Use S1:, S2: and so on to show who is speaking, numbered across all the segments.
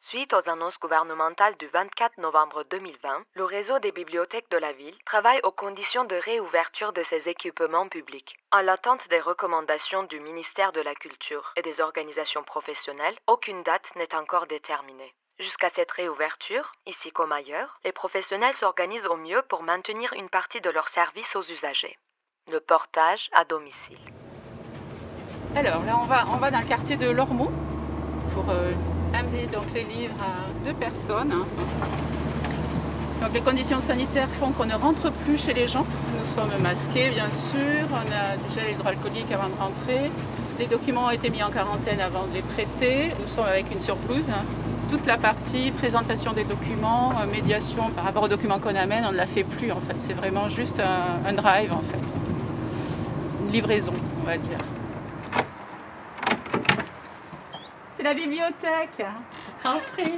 S1: Suite aux annonces gouvernementales du 24 novembre 2020, le réseau des bibliothèques de la ville travaille aux conditions de réouverture de ces équipements publics. En l'attente des recommandations du ministère de la Culture et des organisations professionnelles, aucune date n'est encore déterminée. Jusqu'à cette réouverture, ici comme ailleurs, les professionnels s'organisent au mieux pour maintenir une partie de leurs services aux usagers. Le portage à domicile.
S2: Alors là, on va dans le quartier de Lormeau pour amener donc les livres à 2 personnes. Donc les conditions sanitaires font qu'on ne rentre plus chez les gens. Nous sommes masqués bien sûr, on a du gel hydroalcoolique avant de rentrer. Les documents ont été mis en quarantaine avant de les prêter. Nous sommes avec une surplouse. Toute la partie présentation des documents, médiation par rapport aux documents qu'on amène, on ne la fait plus en fait. C'est vraiment juste un drive en fait. Une livraison, on va dire. C'est la bibliothèque.
S3: Entrez.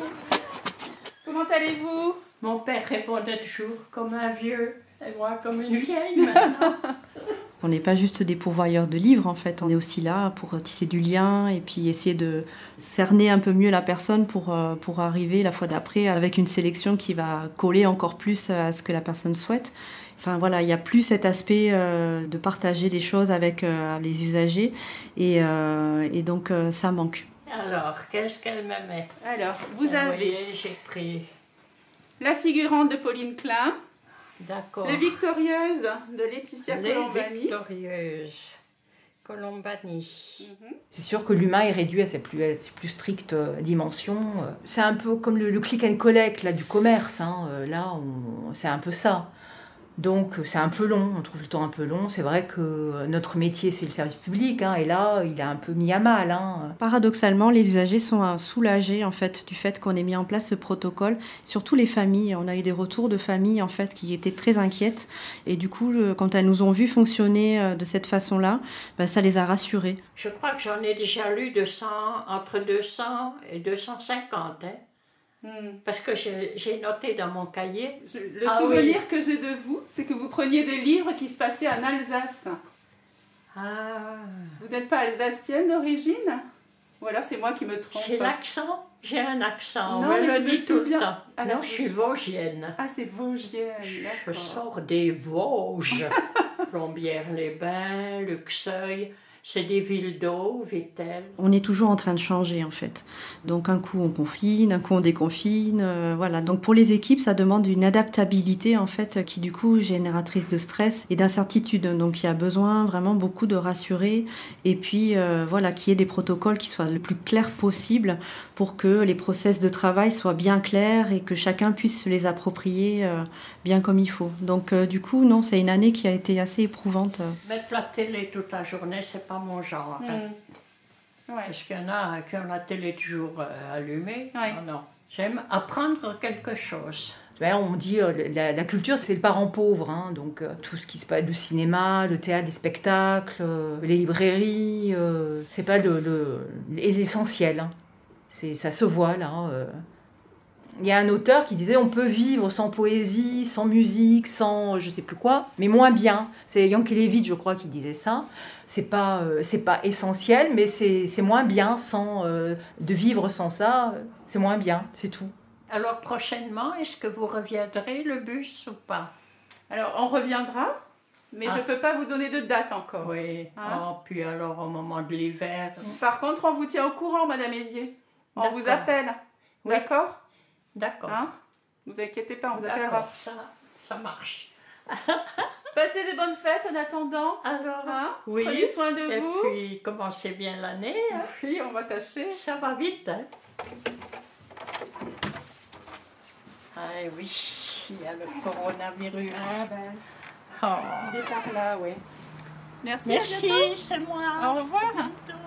S2: Comment allez-vous?
S3: Mon père répondait toujours comme un vieux et moi comme une vieille maintenant.
S4: On n'est pas juste des pourvoyeurs de livres en fait, on est aussi là pour tisser du lien et puis essayer de cerner un peu mieux la personne pour arriver la fois d'après avec une sélection qui va coller encore plus à ce que la personne souhaite. Enfin voilà, il n'y a plus cet aspect de partager des choses avec les usagers et donc ça manque.
S3: Alors, qu'est-ce qu'elle me met?
S2: Alors, vous avez
S3: j'ai pris.
S2: La figurante de Pauline Klein,
S3: D'accord.
S2: Les Victorieuses de Laetitia
S3: Les
S2: Colombani.
S3: Victorieuses. Colombani.
S5: C'est sûr que l'humain est réduit à ses plus strictes dimensions. C'est un peu comme le click and collect là, du commerce. Hein. C'est un peu ça. Donc c'est un peu long, on trouve le temps un peu long. C'est vrai que notre métier c'est le service public, hein, et là il est un peu mis à mal. Hein.
S4: Paradoxalement, les usagers sont soulagés en fait du fait qu'on ait mis en place ce protocole. Surtout les familles, on a eu des retours de familles en fait qui étaient très inquiètes et du coup quand elles nous ont vu fonctionner de cette façon-là, ça les a rassurées.
S3: Je crois que j'en ai déjà lu entre 200 et 250. Hein. Parce que j'ai noté dans mon cahier.
S2: Le souvenir que j'ai de vous, c'est que vous preniez des livres qui se passaient en Alsace.
S3: Ah.
S2: Vous n'êtes pas alsacienne d'origine? Ou alors c'est moi qui me trompe?
S3: J'ai l'accent. J'ai un accent.
S2: Non,
S3: on me
S2: mais
S3: le
S2: je me
S3: dit tout le
S2: souviens.
S3: temps.
S2: Alors,
S3: non, je suis vosgienne.
S2: Ah, c'est vosgienne,
S3: Je
S2: d'accord.
S3: sors des Vosges. Plombières-les-Bains, Luxeuil. C'est des villes d'eau, Vittel.
S4: On est toujours en train de changer en fait. Donc un coup on confine, un coup on déconfine, voilà. Donc pour les équipes, ça demande une adaptabilité en fait qui du coup est génératrice de stress et d'incertitude. Donc il y a besoin vraiment beaucoup de rassurer et puis voilà qu'il y ait des protocoles qui soient le plus clairs possible pour que les process de travail soient bien clairs et que chacun puisse se les approprier bien comme il faut. Donc du coup non, c'est une année qui a été assez éprouvante.
S3: Mettre la télé toute la journée, c'est pas mon genre. Hein.
S2: Ouais.
S3: Parce qu'il y en a qui ont la télé toujours allumée.
S2: Ouais.
S3: Non. J'aime apprendre quelque chose.
S5: On dit la culture c'est le parent pauvre, hein, donc tout ce qui se passe, le cinéma, le théâtre, les spectacles, les librairies, c'est pas l'essentiel. Hein. Ça se voit là. Il y a un auteur qui disait on peut vivre sans poésie, sans musique, sans je sais plus quoi, mais moins bien. C'est Yankelevitch, je crois, qui disait ça. C'est pas essentiel, mais c'est moins bien de vivre sans ça. C'est moins bien, c'est tout.
S3: Alors prochainement, est-ce que vous reviendrez le bus ou pas?
S2: Alors on reviendra, mais je peux pas vous donner de date encore.
S3: Oui.
S2: Hein?
S3: Puis alors au moment de l'hiver.
S2: Par contre, on vous tient au courant, Madame Hézier. On vous appelle.
S3: Oui.
S2: D'accord?
S3: D'accord.
S2: Hein? Vous inquiétez pas, on vous appellera.
S3: Ça marche.
S2: Passez de bonnes fêtes en attendant.
S3: Alors,
S2: Hein?
S3: oui.
S2: Prenez soin de
S3: Et
S2: vous.
S3: puis, commencez bien l'année. Hein.
S2: Oui, on va tâcher.
S3: Ça va vite. Hein. Ah oui, il y a le coronavirus.
S2: Ah ben,
S3: Oh.
S2: il est par là, oui. Merci, à
S3: Merci,
S2: bientôt.
S3: c'est moi.
S2: Au revoir.
S3: À bientôt.